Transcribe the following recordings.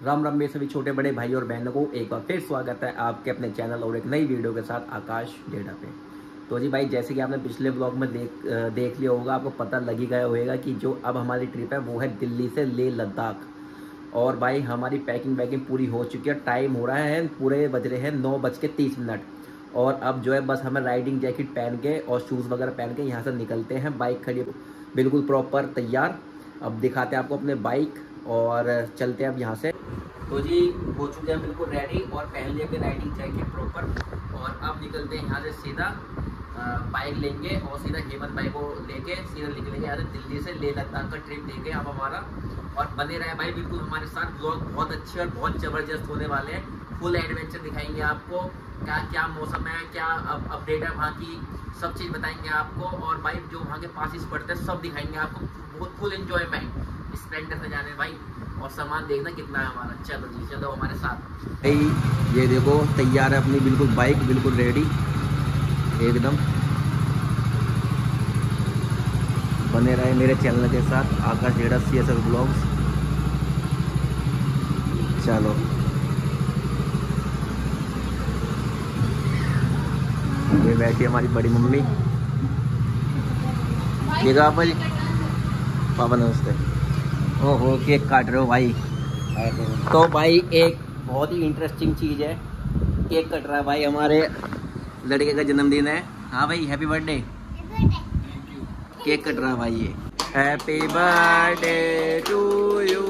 राम राम मेरे सभी छोटे बड़े भाई और बहनों को एक बार फिर स्वागत है आपके अपने चैनल और एक नई वीडियो के साथ आकाश डेटा पे। तो जी भाई, जैसे कि आपने पिछले ब्लॉग में देख लिया होगा, आपको पता लग ही गया होगा कि जो अब हमारी ट्रिप है वो है दिल्ली से लेह लद्दाख। और भाई हमारी पैकिंग वैकिंग पूरी हो चुकी है। टाइम हो रहा है, पूरे बज रहे हैं 9:30। और अब जो है बस हमें राइडिंग जैकेट पहन के और शूज़ वगैरह पहन के यहाँ से निकलते हैं। बाइक खड़ी बिल्कुल प्रॉपर तैयार। अब दिखाते हैं आपको अपने बाइक और चलते हैं अब यहाँ से। तो जी हो चुके हैं बिल्कुल रेडी और पहन लिए अपनी राइडिंग जैकेट प्रॉपर। और अब निकलते हैं यहाँ से सीधा बाइक लेंगे और सीधा हेमंत भाई को लेके सीधा निकलेंगे यहाँ से दिल्ली से लेह लद्दाख का ट्रिप लेंगे अब हमारा। और बने रहे भाई बिल्कुल हमारे साथ। ब्लॉग बहुत अच्छे और बहुत ज़बरदस्त होने वाले हैं। फुल एडवेंचर दिखाएंगे आपको, क्या क्या मौसम है, क्या अपडेट है वहाँ की, सब चीज़ बताएंगे आपको। और भाई जो वहाँ के पासिस पड़ते हैं सब दिखाएंगे आपको। बहुत फुल एंजॉयमेंट स्प्लेंडर से जाने भाई। और सामान देखना कितना है हमारा। चलो जी चलो हमारे साथ। भाई ये देखो तैयार है अपनी बिल्कुल बाइक, बिल्कुल रेडी एकदम। बने रहे मेरे चैनल के साथ आकाश डेटा CSS ब्लॉग्स। चलो ये बैठी हमारी बड़ी मम्मी। ये भाई पापा नमस्ते। ओहो केक काट रहे हो भाई। तो भाई एक बहुत ही इंटरेस्टिंग चीज़ है, केक कट रहा है भाई। हमारे लड़के का जन्मदिन है। हाँ भाई हैप्पी बर्थडे। केक कट रहा है भाई ये। Happy birthday to you,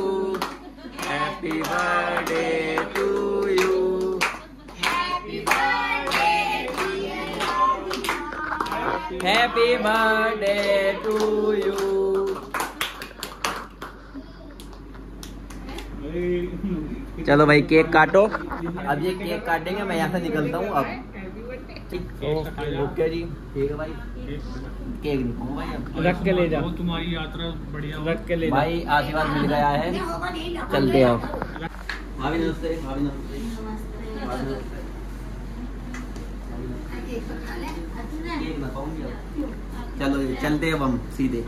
happy birthday to you, happy birthday to you. चलो भाई केक काटो। अब ये केक काटेंगे, मैं यहाँ से निकलता हूँ अब। ओके जी ठीक है भाई। केक नहीं खाऊंगा भाई, अब रख के ले जाओ। तुम्हारी यात्रा बढ़िया रख के ले भाई। आशीर्वाद मिल गया है, चलते आओ। भाभी नमस्ते। भाभी नमस्ते। केक ना खाऊंगी अब। चलो चलते अब हम सीधे।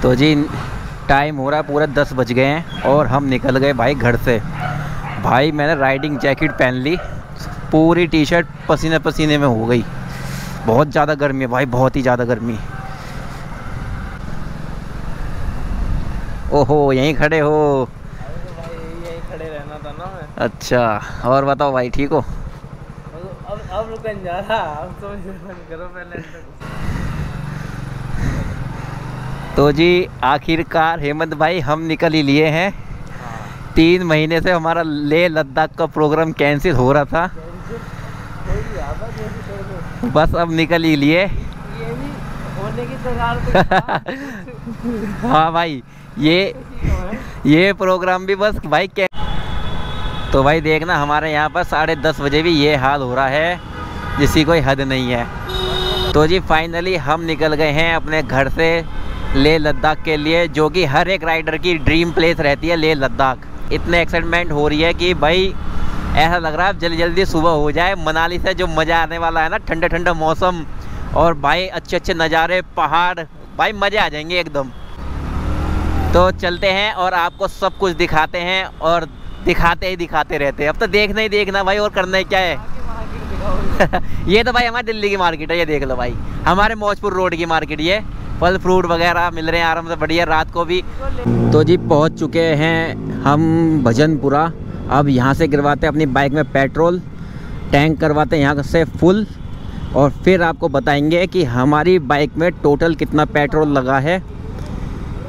तो जी टाइम हो रहा है पूरा 10 बज गए हैं और हम निकल गए भाई घर से। भाई मैंने राइडिंग जैकेट पहन ली, पूरी टी शर्ट पसीने पसीने में हो गई। बहुत ज़्यादा गर्मी है भाई, बहुत ही ज़्यादा गर्मी। ओहो यहीं खड़े हो भाई, यहीं खड़े रहना था ना मैं। अच्छा और बताओ भाई ठीक हो? अब रुकन जा रहा, अब तो करो पहले। तो जी आखिरकार हेमंत भाई हम निकल ही लिए हैं। 3 महीने से हमारा लेह लद्दाख का प्रोग्राम कैंसिल हो रहा था, बस अब निकल ही लिए। ये भी होने की तैयार। हाँ भाई ये प्रोग्राम भी बस भाई तो भाई देखना हमारे यहाँ पर 10:30 बजे भी ये हाल हो रहा है, जिसकी कोई हद नहीं है। तो जी फाइनली हम निकल गए हैं अपने घर से लेह लद्दाख के लिए, जो कि हर एक राइडर की ड्रीम प्लेस रहती है लेह लद्दाख। इतने एक्साइटमेंट हो रही है कि भाई ऐसा लग रहा है जल्दी जल्दी सुबह हो जाए। मनाली से जो मज़ा आने वाला है ना, ठंडा ठंडा मौसम और भाई अच्छे अच्छे नज़ारे, पहाड़, भाई मज़े आ जाएंगे एकदम। तो चलते हैं और आपको सब कुछ दिखाते हैं और दिखाते ही दिखाते रहते हैं। अब तो देखना ही देखना भाई, और करना ही क्या है। ये तो भाई हमारी दिल्ली की मार्केट है, ये देख लो भाई। हमारे मौजपुर रोड की मार्केट, ये फल फ्रूट वगैरह मिल रहे हैं आराम से, बढ़िया रात को भी। तो जी पहुंच चुके हैं हम भजनपुरा। अब यहाँ से गिरवाते हैं अपनी बाइक में पेट्रोल, टैंक करवाते हैं यहाँ से फुल, और फिर आपको बताएंगे कि हमारी बाइक में टोटल कितना पेट्रोल लगा है।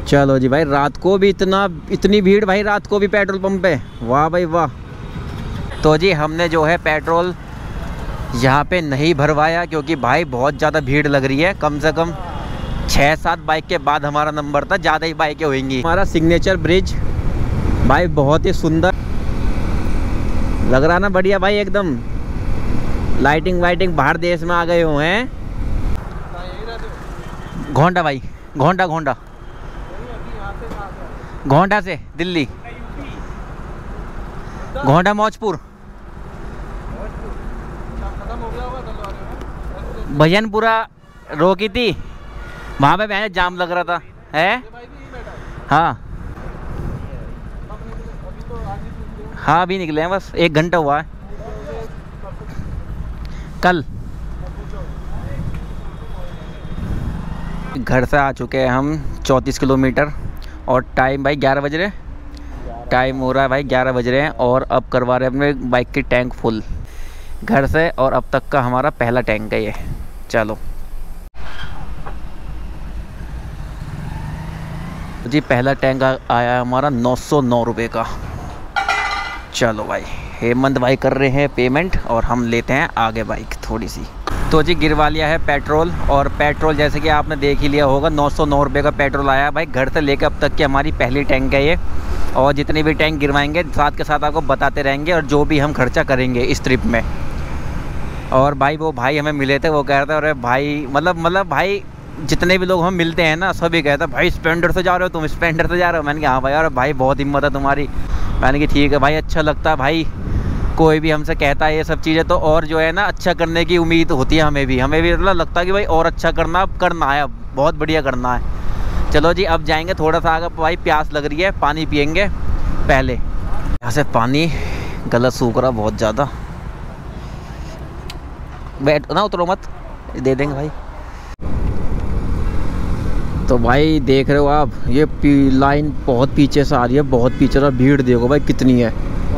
चलो जी भाई, रात को भी इतनी भीड़ भाई, रात को भी पेट्रोल पंप पे, वाह भाई वाह। तो जी हमने जो है पेट्रोल यहाँ पे नहीं भरवाया, क्योंकि भाई बहुत ज़्यादा भीड़ लग रही है। कम से कम 6-7 बाइक के बाद हमारा नंबर था, ज़्यादा ही बाइकें होंगी। हमारा सिग्नेचर ब्रिज भाई बहुत ही सुंदर लग रहा ना, बढ़िया भाई एकदम। लाइटिंग वाइटिंग बाहर देश में आ गए हुए हैं। घोंडा भाई, घोंडा घोंडा से दिल्ली। घोंडा मौजपुर, भजनपुरा रोकी थी, वहाँ पे मैंने जाम लग रहा था है। हाँ हाँ अभी निकले हैं, बस 1 घंटा हुआ है। कल घर से आ चुके हैं हम 34 किलोमीटर और टाइम भाई 11 बज रहे, टाइम हो रहा है भाई 11 बज रहे हैं और अब करवा रहे हैं अपने बाइक की टैंक फुल घर से, और अब तक का हमारा पहला टैंक है ये। चलो जी, पहला टैंक आया हमारा 909 रुपये का। चलो भाई, हेमंत भाई कर रहे हैं पेमेंट और हम लेते हैं आगे बाइक थोड़ी सी। तो जी गिरवा लिया है पेट्रोल, और पेट्रोल जैसे कि आपने देख ही लिया होगा 909 रुपये का पेट्रोल आया भाई। घर से लेकर अब तक की हमारी पहली टैंक है ये, और जितने भी टैंक गिरवाएंगे साथ के साथ आपको बताते रहेंगे, और जो भी हम खर्चा करेंगे इस ट्रिप में। और भाई वो भाई हमें मिले थे, वो कह रहे थे अरे भाई मतलब भाई जितने भी लोग हम मिलते हैं ना सभी कहते हैं भाई स्प्लेंडर से जा रहे हो तुम, स्प्लेंडर से जा रहे हो। मैंने कहा हाँ भाई, और भाई बहुत हिम्मत है तुम्हारी। मैंने कहा ठीक है भाई, अच्छा लगता है भाई कोई भी हमसे कहता है ये सब चीज़ें, तो और जो है ना अच्छा करने की उम्मीद होती है हमें भी मतलब लगता है कि भाई और अच्छा करना है, अब बहुत बढ़िया करना है। चलो जी अब जाएंगे थोड़ा सा आगे, भाई प्यास लग रही है, पानी पियेंगे पहले। यहाँ से पानी गला सूख रहा बहुत ज़्यादा। बैठ ना, उतरो मत, दे देंगे भाई। तो भाई देख रहे हो आप, ये लाइन बहुत पीछे से आ रही है, बहुत पीछे से। भीड़ देखो भाई कितनी है।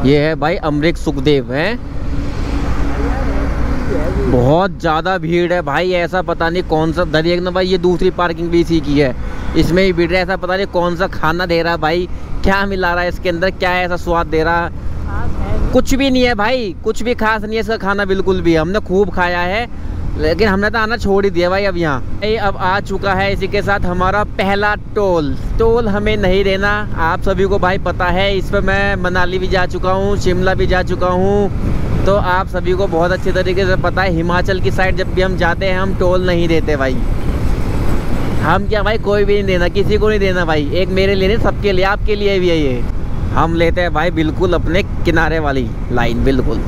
ये है भाई अमरीक सुखदेव है, बहुत ज़्यादा भीड़ है भाई। ऐसा पता नहीं कौन सा दरिया ना भाई, ये दूसरी पार्किंग भी इसी की है, इसमें ही भीड़ है। ऐसा पता नहीं कौन सा खाना दे रहा है भाई, क्या मिला रहा है इसके अंदर, क्या ऐसा स्वाद दे रहा है। कुछ भी नहीं है भाई, कुछ भी खास नहीं है इसका खाना बिल्कुल भी। हमने खूब खाया है लेकिन हमने तो आना छोड़ ही दिया भाई अब यहाँ। अब आ चुका है इसी के साथ हमारा पहला टोल हमें नहीं देना, आप सभी को भाई पता है। इस पर मैं मनाली भी जा चुका हूँ, शिमला भी जा चुका हूँ, तो आप सभी को बहुत अच्छे तरीके से पता है। हिमाचल की साइड जब भी हम जाते हैं हम टोल नहीं देते भाई। हम क्या भाई, कोई भी नहीं देना, किसी को नहीं देना भाई। एक मेरे लिए, सबके लिए, आपके लिए भी है ये। हम लेते हैं भाई बिल्कुल अपने किनारे वाली लाइन, बिल्कुल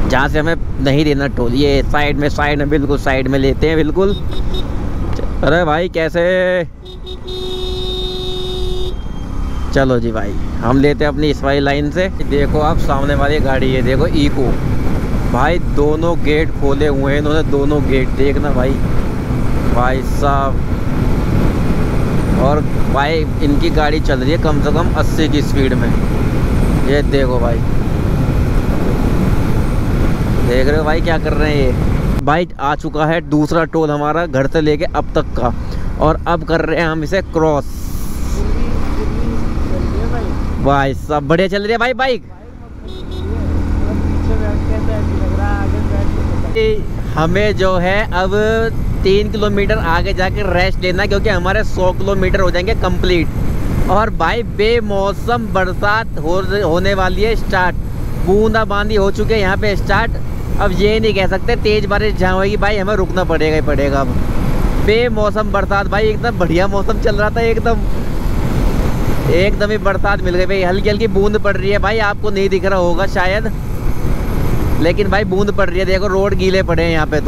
जहाँ से हमें नहीं देना टोल। ये साइड में बिल्कुल साइड में लेते हैं बिल्कुल। अरे भाई कैसे, चलो जी भाई हम लेते हैं अपनी इस वाली लाइन से। देखो आप सामने वाली गाड़ी है, देखो इको भाई, दोनों गेट खोले हुए हैं इन्होंने, दोनों गेट देखना भाई साहब। और भाई इनकी गाड़ी चल रही है कम से कम 80 की स्पीड में, ये देखो भाई, देख रहे हो भाई क्या कर रहे हैं ये। भाई आ चुका है दूसरा टोल हमारा घर से लेके अब तक का, और अब कर रहे हैं हम इसे क्रॉस। भाई सब बढ़िया चल रही है भाई बाइक। हमें जो है अब 3 किलोमीटर आगे जाके रेस्ट लेना, क्योंकि हमारे 100 किलोमीटर हो जाएंगे कंप्लीट। और भाई बेमौसम बरसात होने वाली है स्टार्ट, बूंदाबांदी हो चुके हैं यहाँ पे स्टार्ट। अब ये नहीं कह सकते तेज़ बारिश जहाँ होगी भाई हमें रुकना पड़ेगा ही पड़ेगा। अब बेमौसम बरसात भाई, एकदम बढ़िया मौसम चल रहा था, एकदम ही बरसात मिल गई भाई। हल्की हल्की बूंद पड़ रही है भाई, आपको नहीं दिख रहा होगा शायद, लेकिन भाई बूंद पड़ रही है। देखो रोड गीले पड़े हैं यहाँ पे।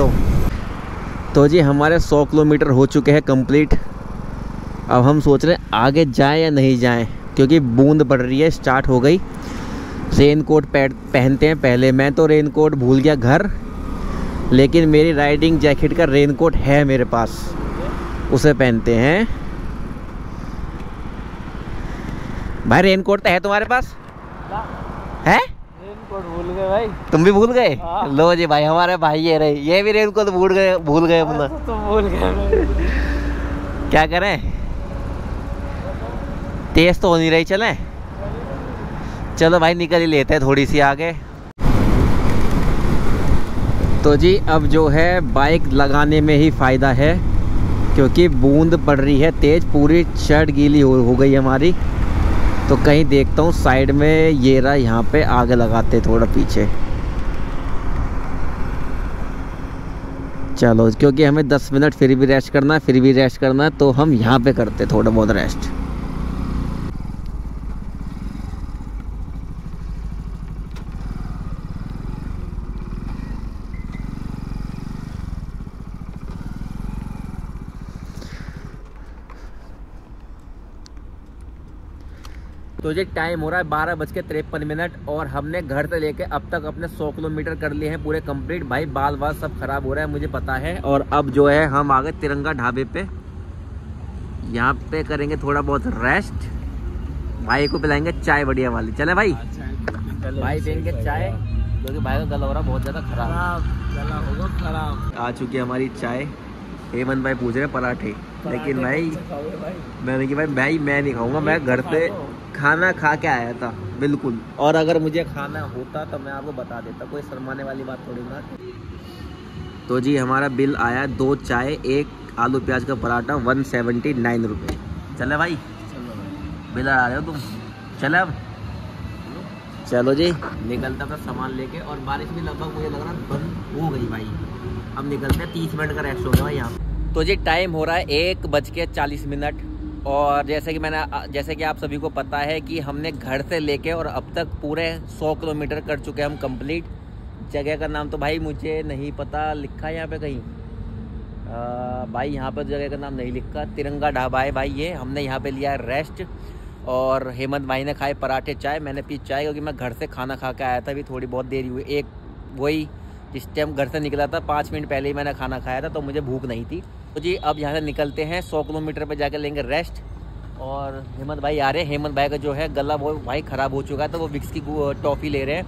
तो जी हमारे 100 किलोमीटर हो चुके हैं कंप्लीट। अब हम सोच रहे हैं आगे जाएं या नहीं जाएं, क्योंकि बूंद पड़ रही है, स्टार्ट हो गई। रेनकोट पहनते हैं पहले। मैं तो रेनकोट भूल गया घर, लेकिन मेरी राइडिंग जैकेट का रेनकोट है मेरे पास, उसे पहनते हैं। भाई रेनकोट तो है तुम्हारे पास है? रेनकोट भूल गए भाई। तुम भी भूल गए? हाँ। लो जी भाई हमारे भाई ये रहे, ये भी रेनकोट भूल गए अपना। तो भूल गए, क्या करें, तेज तो हो नहीं रही। चलें, चलो भाई निकल ही लेते हैं थोड़ी सी आगे। तो जी अब जो है बाइक लगाने में ही फ़ायदा है, क्योंकि बूंद पड़ रही है तेज़, पूरी शर्ट गीली हो गई हमारी। तो कहीं देखता हूँ साइड में, ये रहा, यहाँ पे आगे लगाते थोड़ा पीछे। चलो क्योंकि हमें 10 मिनट फिर भी रेस्ट करना है, तो हम यहाँ पे करते थोड़ा बहुत रेस्ट। तो जी टाइम हो रहा है 12:53 और हमने घर से लेके अब तक अपने 100 किलोमीटर कर लिए हैं पूरे कंप्लीट। भाई बाल बाल सब खराब हो रहा है मुझे पता है। और अब जो है हम आ गए तिरंगा ढाबे पे, यहाँ पे करेंगे थोड़ा बहुत रेस्ट। भाई को पिलाएंगे चाय बढ़िया वाली। चले भाई, भाई देंगे चाय क्योंकि भाई का गला हो रहा बहुत ज़्यादा खराब, गला होगा खराब। आ चुकी है हमारी चाय। हेमंत भाई पूछ रहे पराठे, लेकिन भाई मैंने कि भाई मैं नहीं खाऊंगा, मैं घर से खाना खा के आया था बिल्कुल। और अगर मुझे खाना होता तो मैं आपको बता देता, कोई शर्माने वाली बात थोड़ी ना। तो जी हमारा बिल आया 2 चाय 1 आलू प्याज का पराठा 179 रुपये। चले भाई, बिल आ रहे हो तुम। चले अब चलो जी, निकलता था सामान लेके और बारिश भी लगभग मुझे लग रहा बंद हो गई भाई। अब निकलते हैं, 30 मिनट का रेस्ट हो गया भाई यहाँ। तो जी टाइम हो रहा है 1:40 और जैसे कि आप सभी को पता है कि हमने घर से लेके और अब तक पूरे 100 किलोमीटर कर चुके हैं हम कंप्लीट। जगह का नाम तो भाई मुझे नहीं पता, लिखा है यहाँ पे कहीं भाई, यहाँ पर जगह का नाम नहीं लिखा। तिरंगा ढाबा है भाई ये। हमने यहाँ पे लिया है रेस्ट और हेमंत भाई ने खाए पराठे चाय, मैंने पी चाय क्योंकि मैं घर से खाना खा के आया था। अभी थोड़ी बहुत देरी हुई, एक वही जिस टाइम घर से निकला था 5 मिनट पहले ही मैंने खाना खाया था, तो मुझे भूख नहीं थी। तो जी अब यहाँ से निकलते हैं, 100 किलोमीटर पे जाकर लेंगे रेस्ट। और हेमंत भाई आ रहे हैं। हेमंत भाई का जो है गला वो भाई ख़राब हो चुका है, तो वो विक्स की टॉफ़ी ले रहे हैं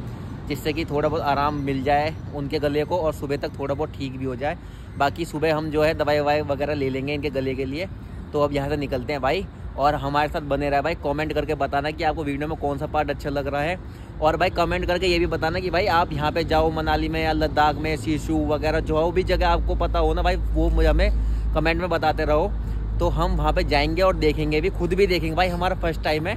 जिससे कि थोड़ा बहुत आराम मिल जाए उनके गले को और सुबह तक थोड़ा बहुत ठीक भी हो जाए। बाकी सुबह हम जो है दवाई ववाई वगैरह ले लेंगे इनके गले के लिए। तो अब यहाँ से निकलते हैं भाई, और हमारे साथ बने रहा भाई। कमेंट करके बताना कि आपको वीडियो में कौन सा पार्ट अच्छा लग रहा है, और भाई कमेंट करके ये भी बताना कि भाई आप यहाँ पे जाओ मनाली में या लद्दाख में, सिशु वगैरह जो भी जगह आपको पता हो ना भाई, वो मुझे हमें कमेंट में बताते रहो, तो हम वहाँ पे जाएंगे और देखेंगे भी, खुद भी देखेंगे भाई। हमारा फर्स्ट टाइम है,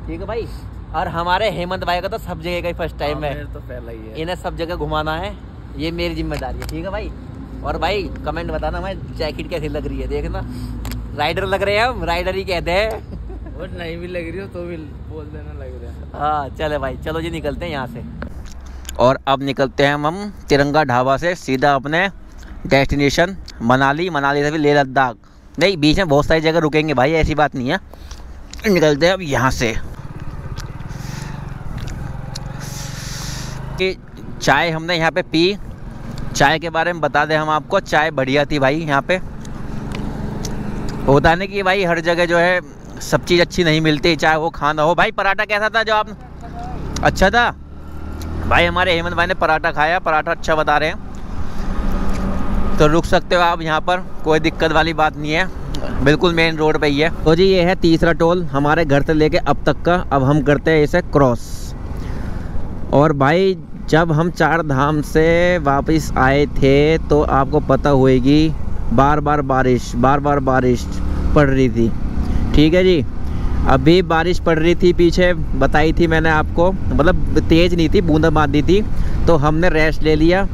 ठीक है भाई। और हमारे हेमंत भाई का तो सब जगह का ही फर्स्ट टाइम है, तो पहला ही है। इन्हें सब जगह घुमाना है, ये मेरी जिम्मेदारी है, ठीक है भाई। और भाई कमेंट बताना हमें जैकेट कैसी लग रही है, देखना राइडर लग रहे हैं हम, राइडर ही कहते हैं। और नहीं भी लग रही हो तो भी बोल देना लग रहा है। हाँ चले भाई, चलो जी निकलते हैं यहाँ से। और अब निकलते हैं हम तिरंगा ढाबा से सीधा अपने डेस्टिनेशन मनाली। मनाली से भी लेह लद्दाख नहीं, बीच में बहुत सारी जगह रुकेंगे भाई, ऐसी बात नहीं है। निकलते हैं अब यहाँ से। कि चाय हमने यहाँ पे पी, चाय के बारे में बता दें हम आपको, चाय बढ़िया थी भाई। यहाँ पे होता है ना कि भाई हर जगह जो है सब चीज़ अच्छी नहीं मिलती, चाहे वो खाना हो। भाई पराठा कैसा था जो आप, अच्छा था भाई। हमारे हेमंत भाई ने पराठा खाया, पराठा अच्छा बता रहे हैं, तो रुक सकते हो आप यहाँ पर, कोई दिक्कत वाली बात नहीं है, बिल्कुल मेन रोड पे ही है। तो जी ये है तीसरा टोल हमारे घर से लेके अब तक का। अब हम करते हैं इसे क्रॉस। और भाई जब हम 4 धाम से वापस आए थे तो आपको पता होगी बार बार बारिश पड़ रही थी, ठीक है जी। अभी बारिश पड़ रही थी, पीछे बताई थी मैंने आपको, मतलब तेज़ नहीं थी, बूंदाबांदी थी। तो हमने रेस्ट ले लिया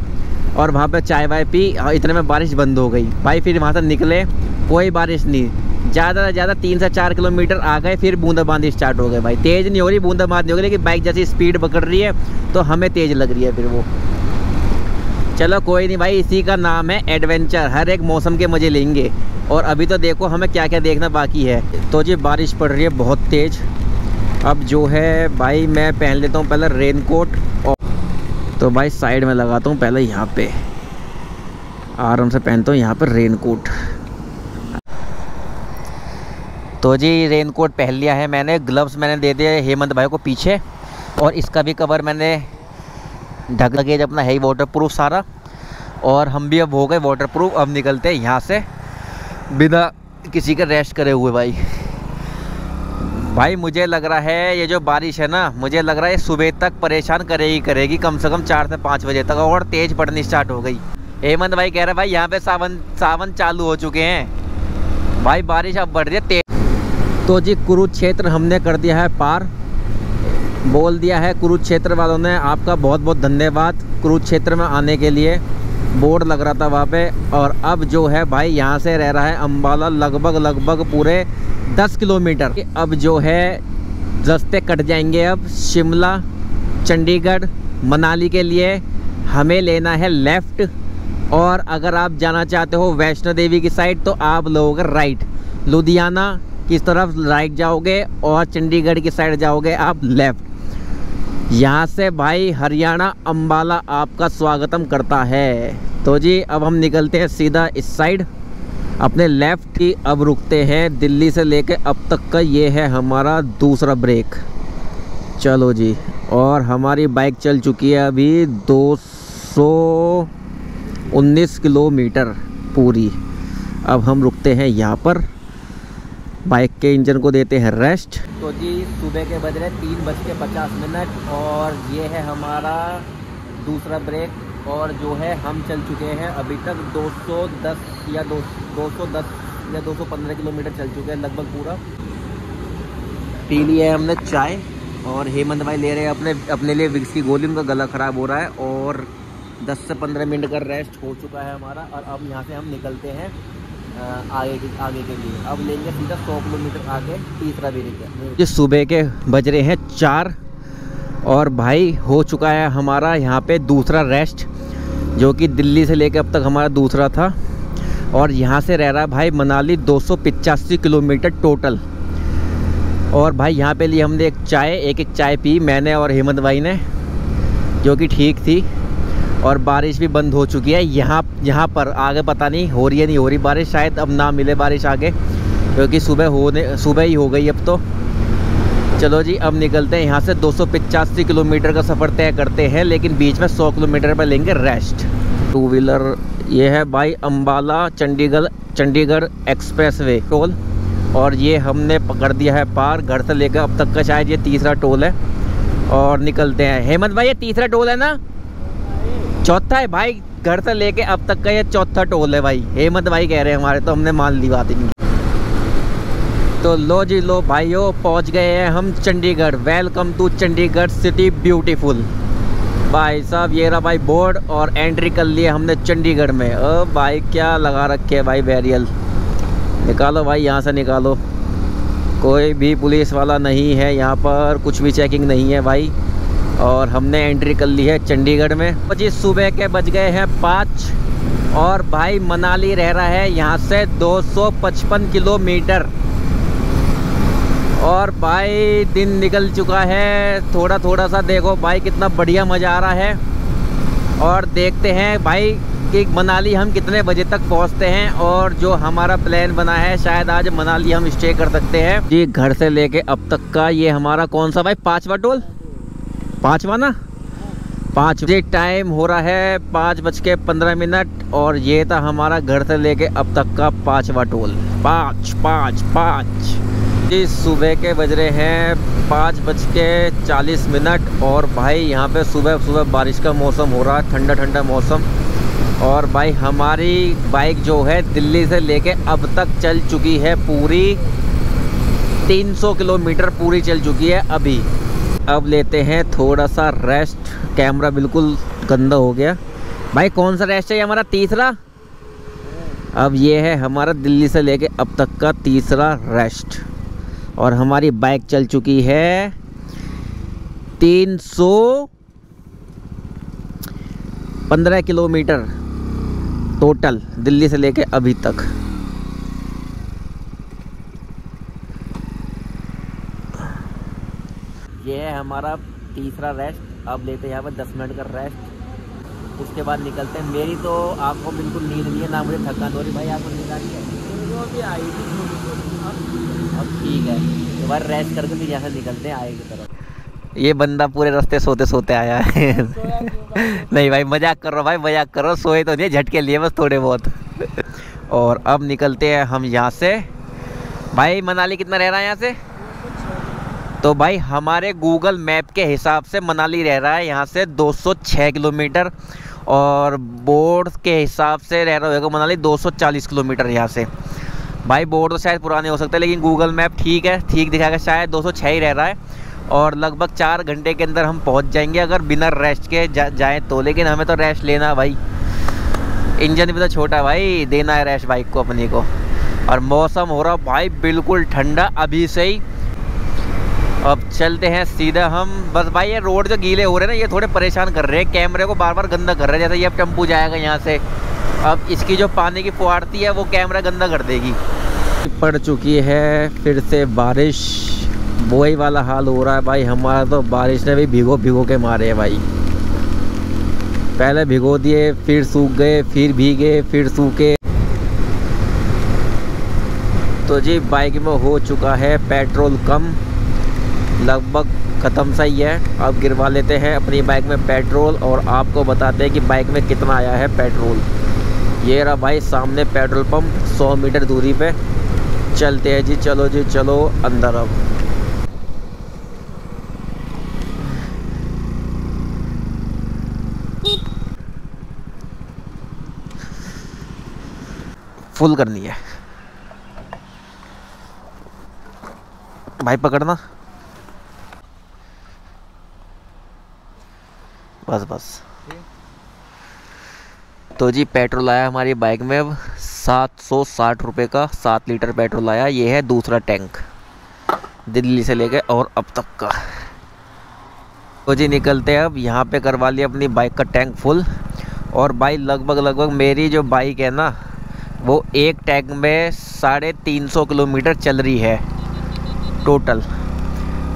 और वहाँ पे चाय वाय पी, इतने में बारिश बंद हो गई भाई। फिर वहाँ से निकले, कोई बारिश नहीं, ज़्यादा से ज़्यादा 3 से 4 किलोमीटर आ गए, फिर बूंदाबांदी स्टार्ट हो गई भाई। तेज़ नहीं हो रही, बूंदाबांदी हो गई, लेकिन बाइक जैसी स्पीड पकड़ रही है तो हमें तेज़ लग रही है फिर वो। चलो कोई नहीं भाई, इसी का नाम है एडवेंचर, हर एक मौसम के मज़े लेंगे। और अभी तो देखो हमें क्या क्या देखना बाकी है। तो जी बारिश पड़ रही है बहुत तेज़। अब जो है भाई मैं पहन लेता हूँ पहले रेनकोट, और तो भाई साइड में लगाता हूँ पहले, यहाँ पे आराम से पहनता हूँ यहाँ पर रेनकोट। तो जी रेनकोट पहन लिया है मैंने, ग्लव्स मैंने दे दिए हेमंत भाई को पीछे, और इसका भी कवर मैंने ढक लगे अपना है ही वाटरप्रूफ सारा। और हम भी अब हो गए वाटरप्रूफ। अब निकलते हैं यहाँ से बिना किसी का रेस्ट करे हुए भाई। भाई मुझे लग रहा है ये जो बारिश है ना, मुझे लग रहा है सुबह तक परेशान करेगी कम से कम 4 से 5 बजे तक, और तेज़ पड़नी स्टार्ट हो गई। हेमंत भाई कह रहे भाई यहाँ पे सावन चालू हो चुके हैं भाई, बारिश अब बढ़ रही है तेज। तो जी कुरुक्षेत्र हमने कर दिया है पार, बोल दिया है कुरुक्षेत्र वालों ने, आपका बहुत बहुत धन्यवाद कुरुक्षेत्र में आने के लिए। बोर्ड लग रहा था वहाँ पे। और अब जो है भाई यहाँ से रह रहा है अम्बाला लगभग पूरे 10 किलोमीटर। अब जो है रास्ते कट जाएंगे अब शिमला, चंडीगढ़, मनाली के लिए हमें लेना है लेफ़्ट। और अगर आप जाना चाहते हो वैष्णो देवी की साइड तो आप लोगे राइट, लुधियाना की तरफ राइट जाओगे और चंडीगढ़ की साइड जाओगे आप लेफ़्ट। यहाँ से भाई हरियाणा अम्बाला आपका स्वागतम करता है। तो जी अब हम निकलते हैं सीधा इस साइड अपने लेफ़्ट की। अब रुकते हैं दिल्ली से लेके अब तक का ये है हमारा दूसरा ब्रेक। चलो जी, और हमारी बाइक चल चुकी है अभी 219 किलोमीटर पूरी। अब हम रुकते हैं यहाँ पर, बाइक के इंजन को देते हैं रेस्ट। तो जी सुबह के बज रहे 3:50 और ये है हमारा दूसरा ब्रेक। और जो है हम चल चुके हैं अभी तक 210 या 215 किलोमीटर चल चुके हैं लगभग पूरा। पी लिया है हमने चाय और हेमंत भाई ले रहे हैं अपने लिए विक्स की गोली। उनका गला ख़राब हो रहा है और 10 से 15 मिनट का रेस्ट हो चुका है हमारा। और अब यहाँ से हम निकलते हैं आगे के लिए। अब लेंगे सीधा 100 किलोमीटर आगे तीसरा ब्रेक। जिस सुबह के बज रहे हैं 4 और भाई हो चुका है हमारा यहाँ पे दूसरा रेस्ट, जो कि दिल्ली से लेकर अब तक हमारा दूसरा था। और यहाँ से रह रहा है भाई मनाली 285 किलोमीटर टोटल। और भाई यहाँ पे लिए हमने एक चाय पी मैंने और हेमंत भाई ने, जो कि ठीक थी। और बारिश भी बंद हो चुकी है यहाँ पर। आगे पता नहीं हो रही है नहीं हो रही बारिश, शायद अब ना मिले बारिश आगे, क्योंकि सुबह ही हो गई अब तो। चलो जी अब निकलते हैं यहाँ से। 285 किलोमीटर का सफ़र तय करते हैं, लेकिन बीच में 100 किलोमीटर पर लेंगे रेस्ट। 2 व्हीलर ये है भाई Ambala Chandigarh express way toll. और ये हमने पकड़ दिया है पार। घर से लेकर अब तक का शायद ये तीसरा टोल है। और निकलते हैं। हेमंत भाई ये तीसरा टोल है ना? चौथा है भाई। घर से लेके अब तक का ये चौथा टोल है भाई। हेमंत भाई कह रहे हैं हमारे, तो हमने मान ली बात नहीं। तो लो जी लो भाइयों, पहुंच गए हैं हम Chandigarh. Welcome to Chandigarh city beautiful. भाई साहब ये रहा भाई बोर्ड और एंट्री कर लिए हमने चंडीगढ़ में। ओ भाई क्या लगा रखे है भाई बैरियल। निकालो भाई यहाँ से निकालो, कोई भी पुलिस वाला नहीं है यहाँ पर, कुछ भी चेकिंग नहीं है भाई। और हमने एंट्री कर ली है चंडीगढ़ में। जी सुबह के बज गए हैं 5 और भाई मनाली रह रहा है यहाँ से 255 किलोमीटर। और भाई दिन निकल चुका है थोड़ा सा। देखो भाई कितना बढ़िया मज़ा आ रहा है। और देखते हैं भाई कि मनाली हम कितने बजे तक पहुंचते हैं। और जो हमारा प्लान बना है शायद आज मनाली हम स्टे कर सकते हैं जी। घर से लेके अब तक का ये हमारा कौन सा भाई 5वां टोल? 5वां ना? 5 बजे टाइम हो रहा है 5:15। और ये था हमारा घर से लेके अब तक का 5वां टोल। 5 जी सुबह के बज रहे हैं 5:40। और भाई यहाँ पे सुबह बारिश का मौसम हो रहा है, ठंडा मौसम। और भाई हमारी बाइक जो है दिल्ली से लेके अब तक चल चुकी है पूरी 300 किलोमीटर पूरी चल चुकी है अभी। अब लेते हैं थोड़ा सा रेस्ट। कैमरा बिल्कुल गंदा हो गया भाई। कौन सा रेस्ट है हमारा? तीसरा। अब ये है हमारा दिल्ली से लेके अब तक का तीसरा रेस्ट। और हमारी बाइक चल चुकी है 315 किलोमीटर टोटल दिल्ली से लेके अभी तक। ये है हमारा तीसरा रेस्ट। अब लेते हैं यहाँ पर 10 मिनट का रेस्ट। उसके बाद निकलते हैं। मेरी तो आपको बिल्कुल नींद नहीं है ना मुझे थकान हो रही। भाई आपको नींद आ रही है? अभी आई थी। अब ठीक है तो भाई रेस्ट करके फिर यहाँ से निकलते हैं आगे की तरफ। ये बंदा पूरे रास्ते सोते आया है। नहीं भाई मजाक कर रहा हूँ भाई, मजाक कर रहा हूँ। सोए तो नहीं, झटके लिए बस थोड़े बहुत। और अब निकलते हैं हम यहाँ से। भाई मनाली कितना रह रहा है यहाँ से? तो भाई हमारे गूगल मैप के हिसाब से मनाली रह रहा है यहाँ से 206 किलोमीटर। और बोर्ड के हिसाब से रह रहा होगा मनाली 240 किलोमीटर यहाँ से। भाई बोर्ड तो शायद पुराने हो सकते हैं, लेकिन गूगल मैप ठीक दिखाएगा, शायद 206 ही रह रहा है। और लगभग 4 घंटे के अंदर हम पहुंच जाएंगे अगर बिना रेस्ट के जाएं तो। लेकिन हमें तो रेस्ट लेना भाई, इंजन भी तो छोटा भाई, देना है रेस्ट बाइक को अपनी को। और मौसम हो रहा भाई बिल्कुल ठंडा अभी से ही। अब चलते हैं सीधा हम। बस भाई ये रोड जो गीले हो रहे हैं ना, ये थोड़े परेशान कर रहे हैं, कैमरे को बार बार गंदा कर रहे हैं। जैसे ये अब टेम्पू जाएगा यहाँ से, अब इसकी जो पानी की फुहारती है वो कैमरा गंदा कर देगी। पड़ चुकी है फिर से बारिश। वही वाला हाल हो रहा है भाई हमारा, तो बारिश ने भी भिगो भिगो के मारे हैं भाई। पहले भिगो दिए, फिर सूख गए, फिर भीगे, फिर सूखे। तो जी बाइक में हो चुका है पेट्रोल कम, लगभग ख़त्म सा ही है। अब गिरवा लेते हैं अपनी बाइक में पेट्रोल और आपको बताते हैं कि बाइक में कितना आया है पेट्रोल। ये रहा भाई सामने पेट्रोल पंप, 100 मीटर दूरी पे। चलते हैं जी, चलो जी चलो अंदर। अब फुल करनी है भाई, पकड़ना बस बस। तो जी पेट्रोल आया हमारी बाइक में अब 760 रुपये का 7 लीटर पेट्रोल आया। ये है दूसरा टैंक दिल्ली से लेके और अब तक का। तो जी निकलते हैं अब, यहाँ पे करवा लिया अपनी बाइक का टैंक फुल। और भाई लगभग मेरी जो बाइक है ना वो एक टैंक में 350 किलोमीटर चल रही है टोटल।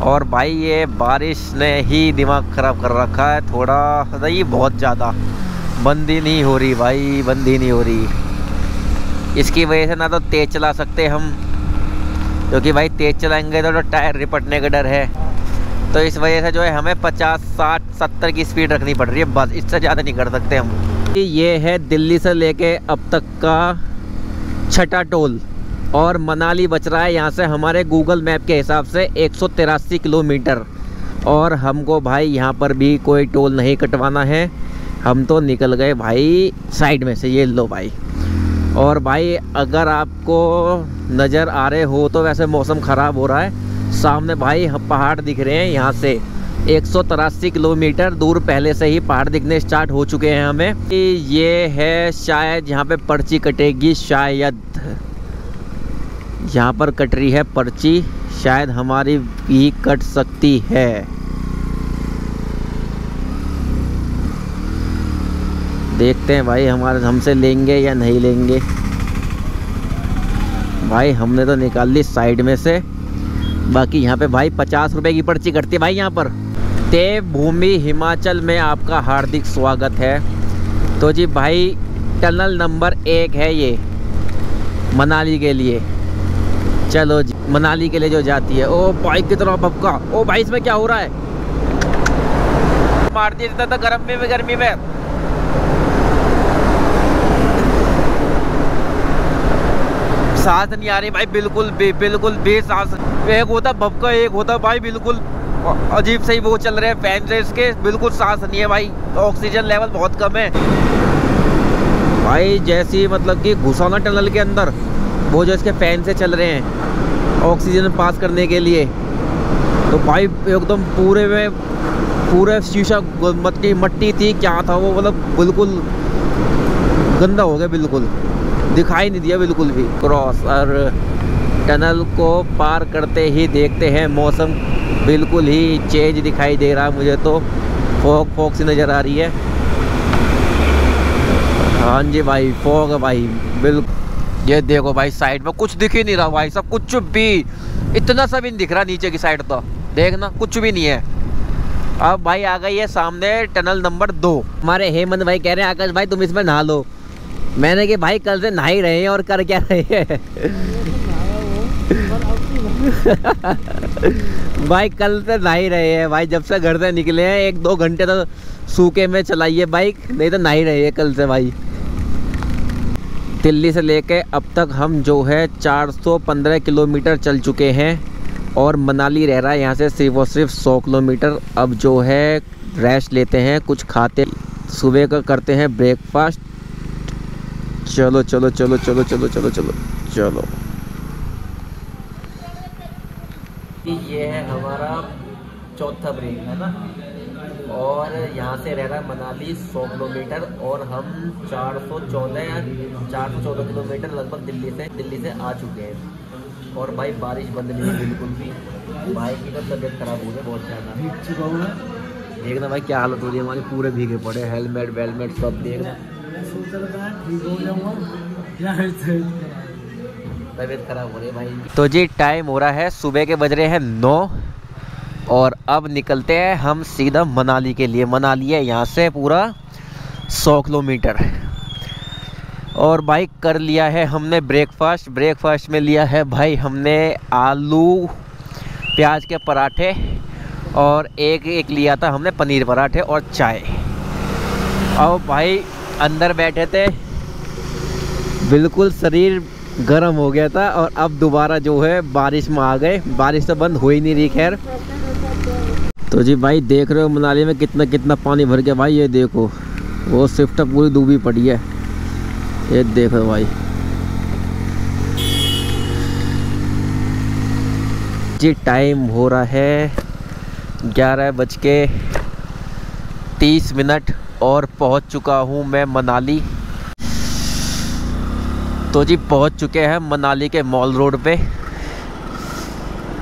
और भाई ये बारिश ने ही दिमाग ख़राब कर रखा है थोड़ा, नहीं बहुत ज़्यादा। बंद ही नहीं हो रही भाई, बंद ही नहीं हो रही। इसकी वजह से ना तो तेज़ चला सकते हम, क्योंकि भाई तेज़ चलाएंगे तो टायर रिपटने का डर है। तो इस वजह से जो है हमें 50, 60, 70 की स्पीड रखनी पड़ रही है बस, इससे ज़्यादा नहीं कर सकते हम। ये है दिल्ली से लेके अब तक का 6ठा टोल और मनाली बच रहा है यहाँ से हमारे गूगल मैप के हिसाब से 183 किलोमीटर। और हमको भाई यहाँ पर भी कोई टोल नहीं कटवाना है, हम तो निकल गए भाई साइड में से। ये लो भाई। और भाई अगर आपको नज़र आ रहे हो तो वैसे मौसम ख़राब हो रहा है, सामने भाई पहाड़ दिख रहे हैं। यहाँ से 183 किलोमीटर दूर पहले से ही पहाड़ दिखने स्टार्ट हो चुके हैं हमें। ये है शायद यहाँ पे पर्ची कटेगी, शायद यहाँ पर कट रही है पर्ची, शायद हमारी भी कट सकती है। देखते हैं भाई हमसे लेंगे या नहीं लेंगे। भाई हमने तो निकाल ली साइड में से। बाकी यहाँ पे भाई 50 रुपए की पर्ची कटती है भाई यहाँ पर। देवभूमि हिमाचल में आपका हार्दिक स्वागत है। तो जी भाई टनल नंबर 1 है ये मनाली के लिए। चलो जी मनाली के लिए जो जाती है। ओ बाइक की तरह भपका। ओ भाई इसमें क्या हो रहा है? मार दिया था गर्मी में। सांस नहीं आ रही भाई, बिल्कुल भी सांस। एक होता भपका, एक होता भाई बिल्कुल अजीब से ही वो चल रहे हैं फैन से इसके, बिल्कुल सांस नहीं है भाई। ऑक्सीजन लेवल बहुत कम है भाई। जैसी मतलब कि घुसा ना टनल के अंदर, वो जो इसके फैन से चल रहे हैं ऑक्सीजन पास करने के लिए, तो भाई एकदम पूरे शीशा मट्टी थी क्या था वो, मतलब बिल्कुल गंदा हो गया, बिल्कुल दिखाई नहीं दिया बिल्कुल भी। क्रॉस और टनल को पार करते ही देखते हैं मौसम बिल्कुल ही चेंज दिखाई दे रहा है मुझे तो। फॉग सी नज़र आ रही है। हाँ जी भाई फॉग है भाई बिल्कुल। ये देखो भाई साइड में कुछ दिख ही नहीं रहा भाई, सब कुछ भी इतना सा भी नहीं दिख रहा नीचे की साइड, तो देखना कुछ भी नहीं है। अब भाई आ गई है सामने टनल नंबर 2। हमारे हेमंत भाई कह रहे हैं आकाश भाई तुम इसमें नहा लो। मैंने कि भाई कल से नहा ही रहे हैं और कर क्या रहे हैं भाई कल से नहा ही रहे हैं भाई, जब से घर से निकले हैं 1-2 घंटे तो सूखे में चलाइए बाइक, नहीं तो नहा ही रहे हैं कल से भाई। दिल्ली से लेके अब तक हम जो है 415 किलोमीटर चल चुके हैं और मनाली रह रहा है यहाँ से सिर्फ और सिर्फ 100 किलोमीटर। अब जो है रेस्ट लेते हैं, कुछ खाते, सुबह का करते हैं ब्रेकफास्ट। चलो चलो चलो चलो चलो चलो चलो चलो। ये है हमारा चौथा ब्रेक है ना, और यहाँ से रह रहा है मनाली 100 किलोमीटर और हम 414 किलोमीटर लगभग दिल्ली से आ चुके हैं। और भाई बारिश बंद नहीं है बिल्कुल भी, भाई की तो तबीयत खराब हो गई बहुत ज़्यादा। देखना भाई क्या हालत हो रही है हमारी, पूरे भीगे पड़े, हेलमेट वेलमेट सब। देखना तबीयत खराब हो रही है भाई। तो जी टाइम हो रहा है, सुबह के बज रहे हैं 9 और अब निकलते हैं हम सीधा मनाली के लिए। मनाली है यहाँ से पूरा 100 किलोमीटर। और भाई कर लिया है हमने ब्रेकफास्ट में लिया है भाई हमने आलू प्याज के पराठे और एक लिया था हमने पनीर पराठे और चाय। और भाई अंदर बैठे थे, बिल्कुल शरीर गर्म हो गया था और अब दोबारा जो है बारिश में आ गए। बारिश तो बंद हो ही नहीं रही खैर। तो जी भाई देख रहे हो मनाली में कितना कितना पानी भर गया भाई। ये देखो वो स्विफ्ट पूरी डूबी पड़ी है, ये देखो भाई। जी टाइम हो रहा है 11:30 और पहुंच चुका हूं मैं मनाली। तो जी पहुंच चुके हैं मनाली के मॉल रोड पे।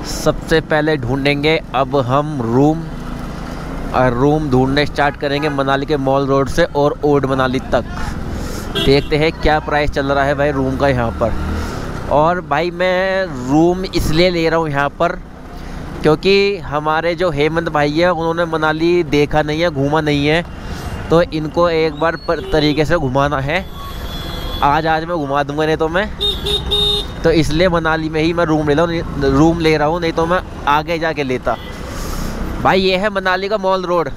सबसे पहले ढूंढेंगे अब हम रूम ढूंढने स्टार्ट करेंगे मनाली के मॉल रोड से और ओल्ड मनाली तक। देखते हैं क्या प्राइस चल रहा है भाई रूम का यहाँ पर। और भाई मैं रूम इसलिए ले रहा हूँ यहाँ पर क्योंकि हमारे जो हेमंत भाई है उन्होंने मनाली देखा नहीं है, घूमा नहीं है, तो इनको एक बार तरीके से घुमाना है। आज मैं घुमा दूंगा, नहीं तो मैं तो इसलिए मनाली में ही मैं रूम ले रहा हूँ, नहीं तो मैं आगे जाके लेता। भाई ये है मनाली का मॉल रोड।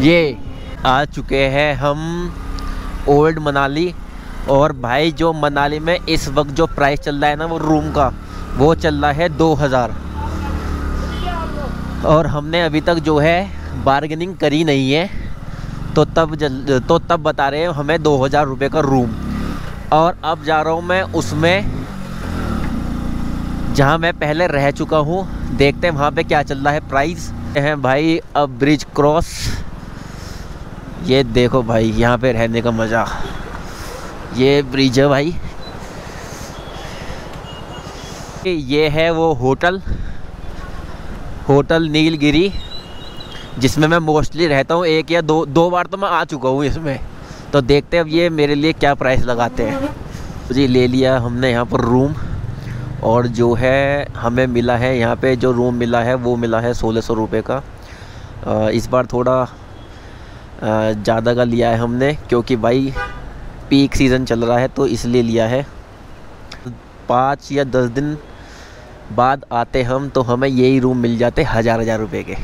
ये आ चुके हैं हम ओल्ड मनाली। और भाई जो मनाली में इस वक्त जो प्राइस चल रहा है ना वो रूम का, वो चल रहा है 2000। और हमने अभी तक जो है बार्गेनिंग करी नहीं है, तो तब बता रहे हैं हमें 2000 रुपये का रूम। और अब जा रहा हूँ मैं उसमें जहाँ मैं पहले रह चुका हूँ। देखते हैं वहाँ पे क्या चल रहा है प्राइस है भाई। अब ब्रिज क्रॉस, ये देखो भाई यहाँ पे रहने का मज़ा। ये ब्रिज है भाई, ये है वो होटल नीलगिरी जिसमें मैं मोस्टली रहता हूँ। एक या दो बार तो मैं आ चुका हूँ इसमें। तो देखते हैं अब ये मेरे लिए क्या प्राइस लगाते हैं। तो जी ले लिया हमने यहाँ पर रूम, और जो है हमें मिला है यहाँ पे जो रूम मिला है वो मिला है 1600 रुपये का। इस बार थोड़ा ज़्यादा का लिया है हमने क्योंकि भाई पीक सीज़न चल रहा है, तो इसलिए लिया है। 5 या 10 दिन बाद आते हम तो हमें यही रूम मिल जाते 1000 रुपये के,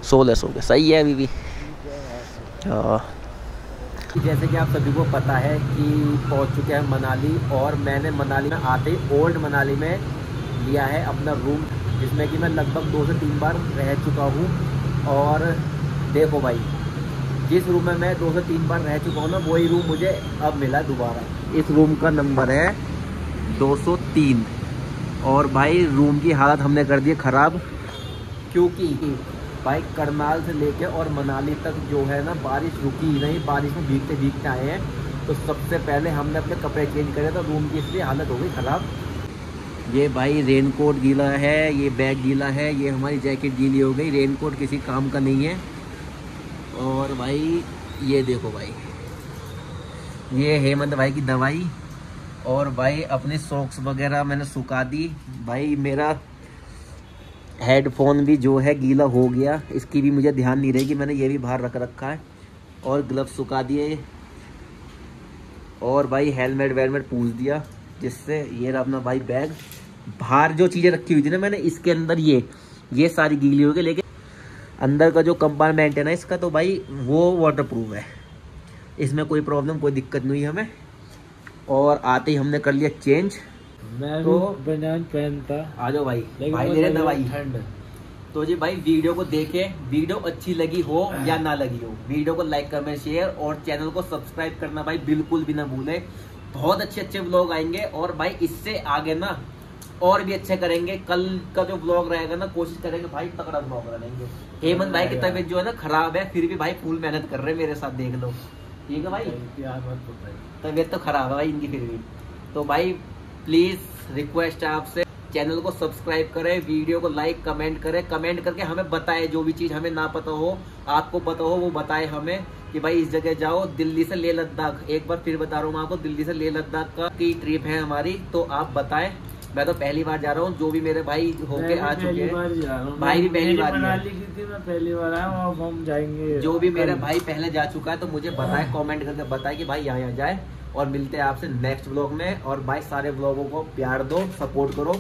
1600 के। सही है अभी भी। जैसे कि आप सभी को पता है कि पहुंच चुके हैं मनाली, और मैंने मनाली में आते ही ओल्ड मनाली में लिया है अपना रूम, जिसमें कि मैं लगभग 2 से 3 बार रह चुका हूं। और देखो भाई जिस रूम में मैं 2 से 3 बार रह चुका हूं ना, वही रूम मुझे अब मिला दोबारा। इस रूम का नंबर है 203। और भाई रूम की हालत हमने कर दी ख़राब, क्योंकि भाई करनाल से लेके और मनाली तक जो है ना बारिश रुकी ही नहीं। बारिश में भीगते आए हैं, तो सबसे पहले हमने अपने कपड़े चेंज करे तो रूम की इसलिए हालत हो गई ख़राब। ये भाई रेनकोट गीला है, ये बैग गीला है, ये हमारी जैकेट गीली हो गई। रेनकोट किसी काम का नहीं है। और भाई ये देखो भाई, ये हेमंत भाई की दवाई। और भाई अपने सॉक्स वगैरह मैंने सुखा दी। भाई मेरा हेडफोन भी जो है गीला हो गया, इसकी भी मुझे ध्यान नहीं रहेगी, मैंने ये भी बाहर रख रखा है। और ग्लव्स सुखा दिए। और भाई हेलमेट वेलमेट पूछ दिया, जिससे ये रहा अपना भाई बैग। बाहर जो चीज़ें रखी हुई थी ना मैंने, इसके अंदर ये सारी गीली हो गई, लेकिन अंदर का जो कंपार्टमेंट है ना इसका, तो भाई वो वाटरप्रूफ है, इसमें कोई प्रॉब्लम कोई दिक्कत नहीं है हमें। और आते ही हमने कर लिया चेंज। मैं तो बनियान पहनता। आ जाओ भाई, भाई दे दवाई ठंड। तो जी भाई वीडियो को देखे, वीडियो अच्छी लगी हो या ना लगी हो, वीडियो को लाइक कमेंट शेयर और चैनल को सब्सक्राइब करना भाई बिल्कुल भी ना भूले। बहुत अच्छे व्लॉग आएंगे, और भाई इससे आगे ना और भी अच्छे करेंगे। कल का जो व्लॉग रहेगा ना, कोशिश करेंगे भाई तगड़ा व्लॉग बनाएंगे। हेमंत भाई की तबीयत जो है ना खराब है, फिर भी भाई फुल मेहनत कर रहे हैं मेरे साथ, देख लो। ठीक है भाई, तबीयत तो खराब है भाई इनकी फिर भी। तो भाई प्लीज रिक्वेस्ट है आपसे, चैनल को सब्सक्राइब करें, वीडियो को लाइक कमेंट करें, कमेंट करके हमें बताएं जो भी चीज़ हमें ना पता हो, आपको पता हो वो बताएं हमें, कि भाई इस जगह जाओ, दिल्ली से लेह लद्दाख, एक बार फिर बता रहा हूँ मैं आपको, दिल्ली से लेह लद्दाख का की ट्रिप है हमारी, तो आप बताएं। मैं तो पहली बार जा रहा हूँ, जो भी मेरे भाई होके आ चुके हैं, भाई भी पहली बार मनाली की थी, मैं पहली बार आया हूँ, अब हम जाएंगे। जो भी मेरा भाई पहले जा चुका है तो मुझे बताए, कमेंट करके बताए कि भाई यहाँ जाए। और मिलते हैं आपसे नेक्स्ट व्लॉग में। और भाई सारे व्लॉगों को प्यार दो, सपोर्ट करो।